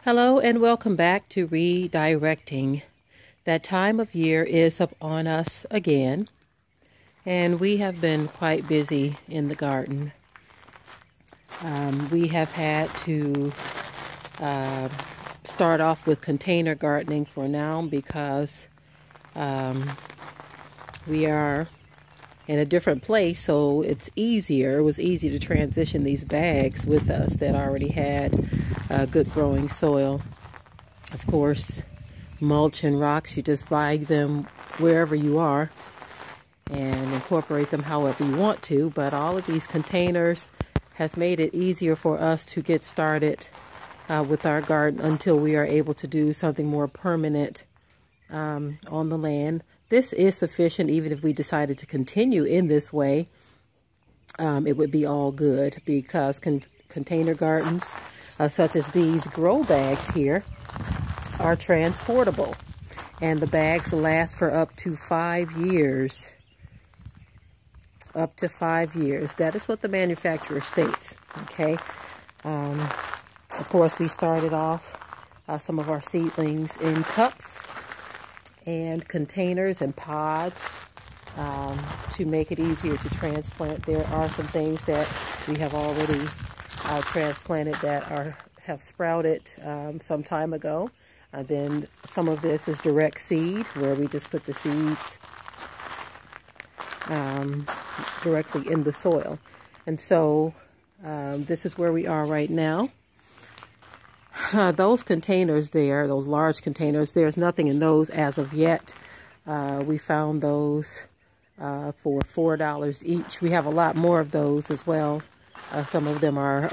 Hello and welcome back to Redirecting. That time of year is upon us again, and we have been quite busy in the garden. We have had to start off with container gardening for now because we are in a different place, so it's easier. It was easy to transition these bags with us that already had good growing soil. Of course, mulch and rocks, you just buy them wherever you are and incorporate them however you want to, but all of these containers has made it easier for us to get started with our garden until we are able to do something more permanent on the land. This is sufficient. Even if we decided to continue in this way, it would be all good, because container gardens such as these grow bags here are transportable, and the bags last for up to 5 years. Up to 5 years. That is what the manufacturer states. Okay. Of course, we started off some of our seedlings in cups and containers and pods to make it easier to transplant. There are some things that we have already transplanted that have sprouted some time ago. Then some of this is direct seed, where we just put the seeds directly in the soil. And so this is where we are right now. Those containers there, those large containers, there's nothing in those as of yet. We found those for $4 each. We have a lot more of those as well. Some of them are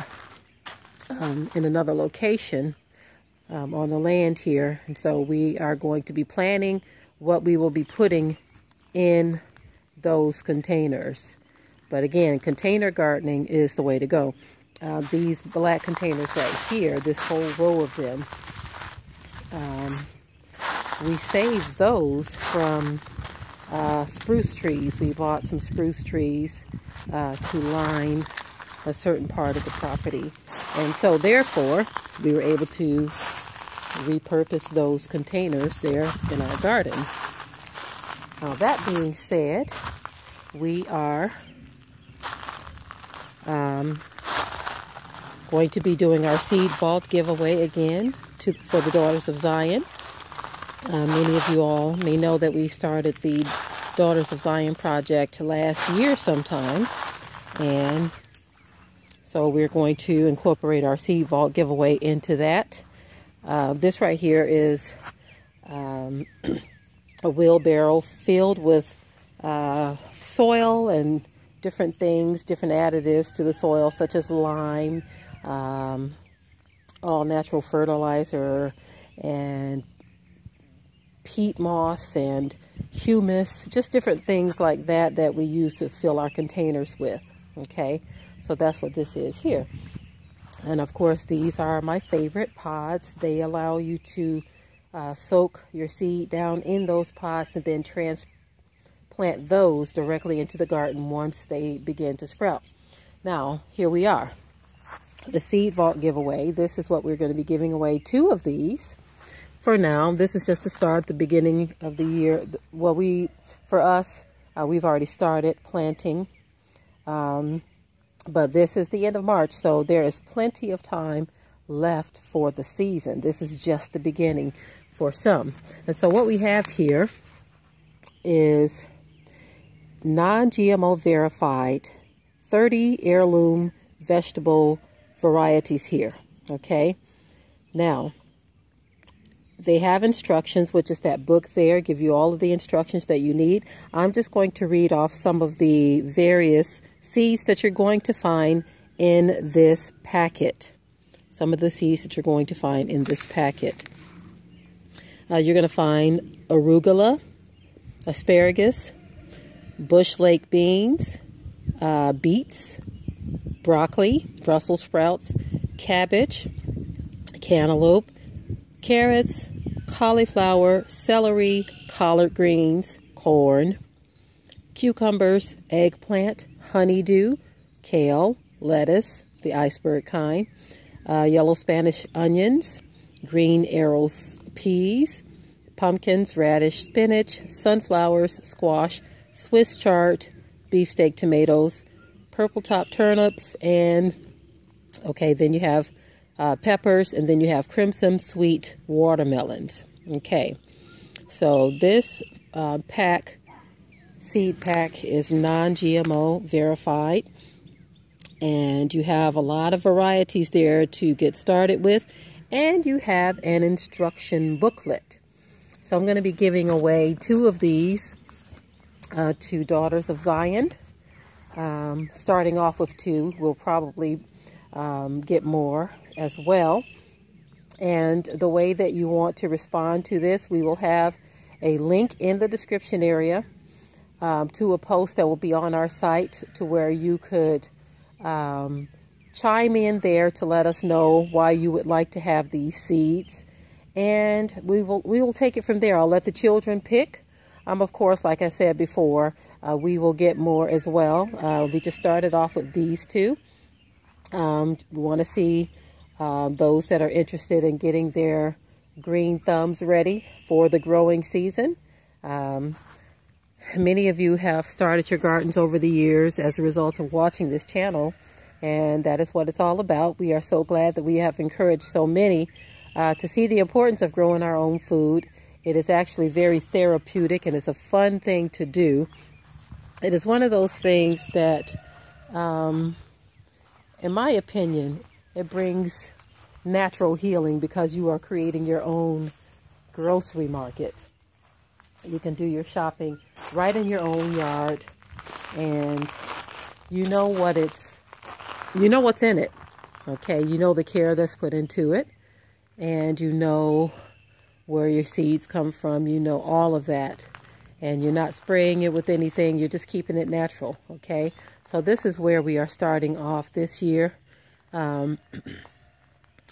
in another location on the land here. And so we are going to be planning what we will be putting in those containers. But again, container gardening is the way to go. These black containers right here, this whole row of them, we saved those from spruce trees. We bought some spruce trees to line a certain part of the property. And so therefore, we were able to repurpose those containers there in our garden. Now, that being said, we are going to be doing our seed vault giveaway again for the Daughters of Zion. Many of you all may know that we started the Daughters of Zion project last year sometime, and so we're going to incorporate our seed vault giveaway into that. This right here is a wheelbarrow filled with soil and different things, different additives to the soil, such as lime, all natural fertilizer, and peat moss and humus, just different things like that that we use to fill our containers with. Okay, so that's what this is here. And of course, these are my favorite pods. They allow you to soak your seed down in those pods and then transplant those directly into the garden once they begin to sprout. Now, here we are. The seed vault giveaway. This is what we're going to be giving away, 2 of these. For now, this is just to start the beginning of the year. Well, for us, we've already started planting, but this is the end of March, so there is plenty of time left for the season. This is just the beginning for some. And so what we have here is non-GMO verified 30 heirloom vegetable varieties here. Okay, now they have instructions, which is that book there, give you all of the instructions that you need. I'm just going to read off some of the various seeds that you're going to find in this packet. Some of the seeds that you're going to find in this packet. You're going to find arugula, asparagus, bush lake beans, beets, broccoli, Brussels sprouts, cabbage, cantaloupe, carrots, cauliflower, celery, collard greens, corn, cucumbers, eggplant, honeydew, kale, lettuce, the iceberg kind, yellow Spanish onions, green arrows peas, pumpkins, radish, spinach, sunflowers, squash, Swiss chard, beefsteak tomatoes, purple top turnips, and okay, then you have peppers, and then you have crimson sweet watermelons. Okay, so this seed pack is non-GMO verified, and you have a lot of varieties there to get started with, and you have an instruction booklet. So I'm going to be giving away 2 of these to Daughters of Zion. Starting off with 2, we'll probably get more as well. And the way that you want to respond to this, we will have a link in the description area to a post that will be on our site, to where you could chime in there to let us know why you would like to have these seeds, and we will take it from there. I'll let the children pick. Of course, like I said before, we will get more as well. We just started off with these 2. We want to see those that are interested in getting their green thumbs ready for the growing season. Many of you have started your gardens over the years as a result of watching this channel, and that is what it's all about. We are so glad that we have encouraged so many to see the importance of growing our own food. It is actually very therapeutic, and it's a fun thing to do. It is one of those things that, in my opinion, it brings natural healing, because you are creating your own grocery market. You can do your shopping right in your own yard, and you know what's in it. Okay, you know the care that's put into it, and you know where your seeds come from. You know all of that, and you're not spraying it with anything. You're just keeping it natural. Okay, so this is where we are starting off this year.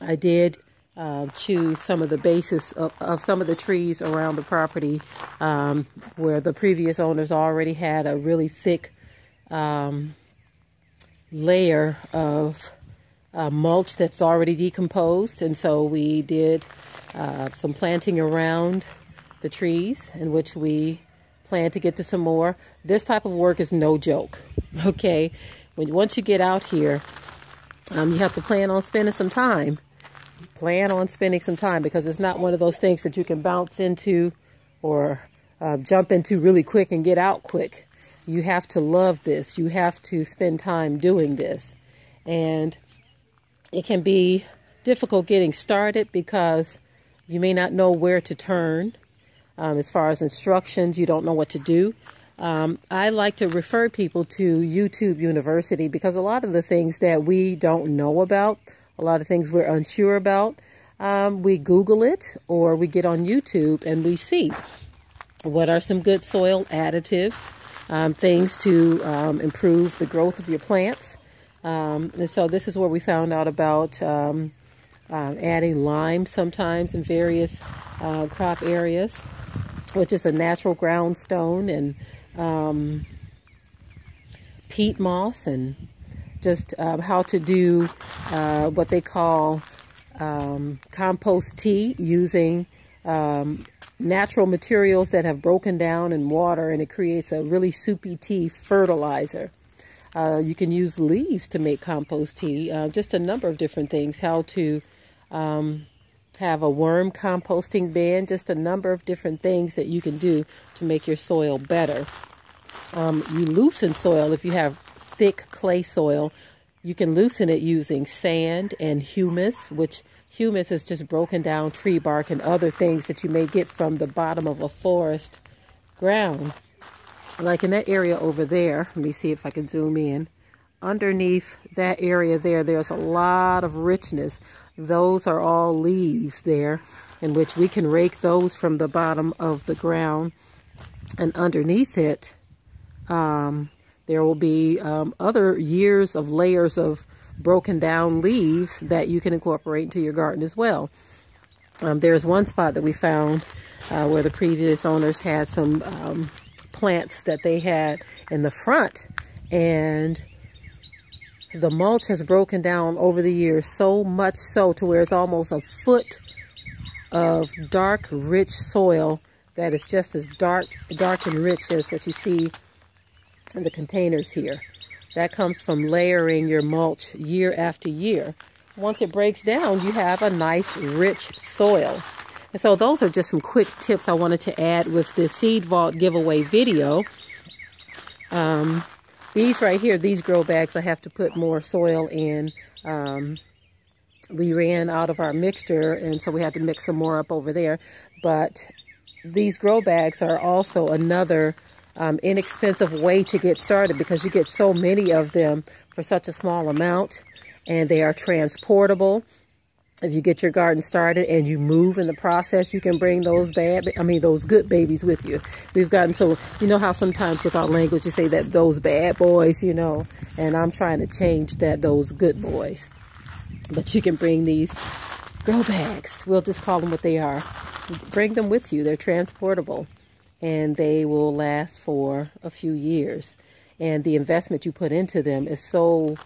I did choose some of the bases of some of the trees around the property where the previous owners already had a really thick layer of mulch that's already decomposed, and so we did some planting around the trees, in which we plan to get to some more. This type of work is no joke. Okay, once you get out here, you have to plan on spending some time. Because it's not one of those things that you can bounce into or jump into really quick and get out quick. You have to love this. You have to spend time doing this. And it can be difficult getting started, because you may not know where to turn. As far as instructions, you don't know what to do. I like to refer people to YouTube University, because a lot of the things that we don't know about, a lot of things we're unsure about, we Google it, or we get on YouTube and we see what are some good soil additives, things to improve the growth of your plants. And so this is where we found out about adding lime sometimes in various crop areas, which is a natural ground stone, and peat moss, and just how to do what they call compost tea, using natural materials that have broken down in water, and it creates a really soupy tea fertilizer. You can use leaves to make compost tea, just a number of different things. How to have a worm composting bin, just a number of different things that you can do to make your soil better. You loosen soil. If you have thick clay soil, you can loosen it using sand and humus, which humus is just broken down tree bark and other things that you may get from the bottom of a forest ground. Like in that area over there, let me see if I can zoom in. Underneath that area there, there's a lot of richness. Those are all leaves there, in which we can rake those from the bottom of the ground. And underneath it, there will be other years of layers of broken down leaves that you can incorporate into your garden as well. There's one spot that we found where the previous owners had some plants that they had in the front, and the mulch has broken down over the years, so much so to where it's almost a foot of dark, rich soil that is just as dark and rich as what you see in the containers here. That comes from layering your mulch year after year. Once it breaks down, you have a nice, rich soil. And so those are just some quick tips I wanted to add with this Seed Vault giveaway video. These right here, these grow bags, I have to put more soil in. We ran out of our mixture, and so we had to mix some more up over there. But these grow bags are also another inexpensive way to get started, because you get so many of them for such a small amount, and they are transportable. If you get your garden started and you move in the process, you can bring those those good babies with you. We've gotten so, you know how sometimes with our language you say that those bad boys, you know, and I'm trying to change that, those good boys. But you can bring these grow bags. We'll just call them what they are. Bring them with you. They're transportable, and they will last for a few years. And the investment you put into them is so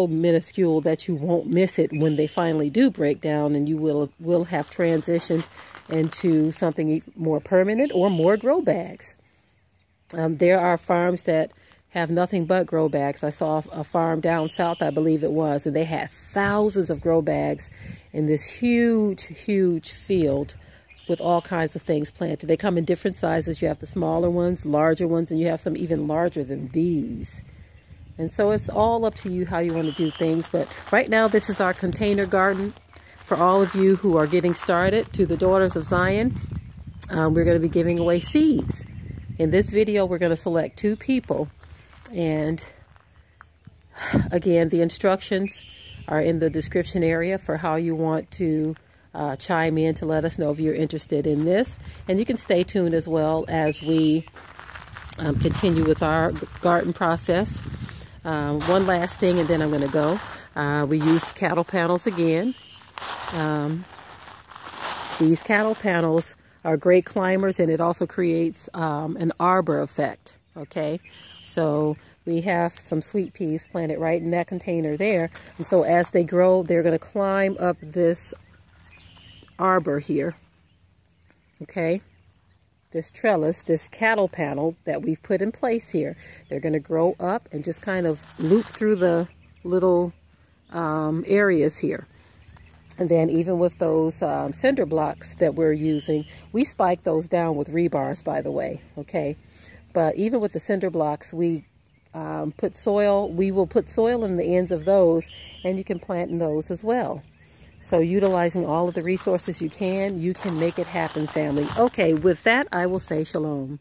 minuscule that you won't miss it when they finally do break down, and you will have transitioned into something more permanent or more grow bags. There are farms that have nothing but grow bags. I saw a farm down south, I believe it was, and they had thousands of grow bags in this huge, huge field with all kinds of things planted. They come in different sizes. You have the smaller ones, larger ones, and you have some even larger than these. And so it's all up to you how you want to do things. But right now, this is our container garden for all of you who are getting started. To the Daughters of Zion, we're going to be giving away seeds. In this video, we're going to select 2 people. And again, the instructions are in the description area for how you want to chime in to let us know if you're interested in this. And you can stay tuned as well as we continue with our garden process. One last thing, and then I'm going to go. We used cattle panels again. These cattle panels are great climbers, and it also creates an arbor effect. Okay, so we have some sweet peas planted right in that container there, and so as they grow, they're going to climb up this arbor here. Okay, this trellis, this cattle panel that we've put in place here, they're going to grow up and just kind of loop through the little areas here. And then even with those cinder blocks that we're using, we spike those down with rebars, by the way. Okay, but even with the cinder blocks, we put soil. We will put soil in the ends of those, and you can plant in those as well. So utilizing all of the resources you can make it happen, family. Okay, with that, I will say shalom.